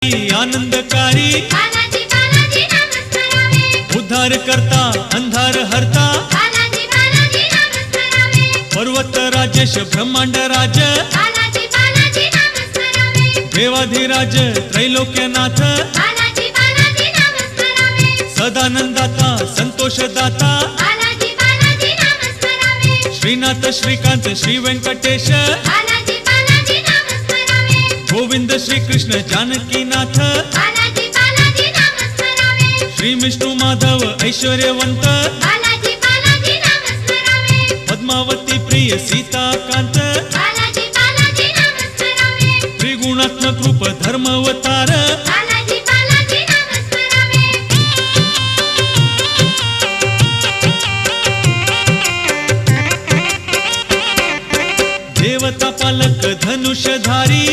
आनंदकारी बालाजी बालाजी नाम स्मरावे, उद्धार करता अंधार हरता बालाजी बालाजी नाम स्मरावे, पर्वत राजेश ब्रह्मांड राज बालाजी बालाजी नाम स्मरावे, देवाधिराज त्रैलोक्यनाथ बालाजी बालाजी नाम स्मरावे, सदानंदाता संतोषदाता बालाजी बालाजी नाम स्मरावे, श्रीनाथ श्रीकांत श्री व्यंकटेश बालाजी बालाजी नाम स्मरावे, गोविंद श्री कृष्ण जानकीनाथ बालाजी बालाजी नाम स्मरावे, श्री विष्णु माधव ऐश्वर्यवंत बालाजी बालाजी नाम स्मरावे, पद्मावती प्रिय सीताकांत बालाजी बालाजी नाम स्मरावे, त्रिगुणात्मक रूप धर्मावतार बालाजी बालाजी नाम स्मरावे, देवता पालक धनुषधारी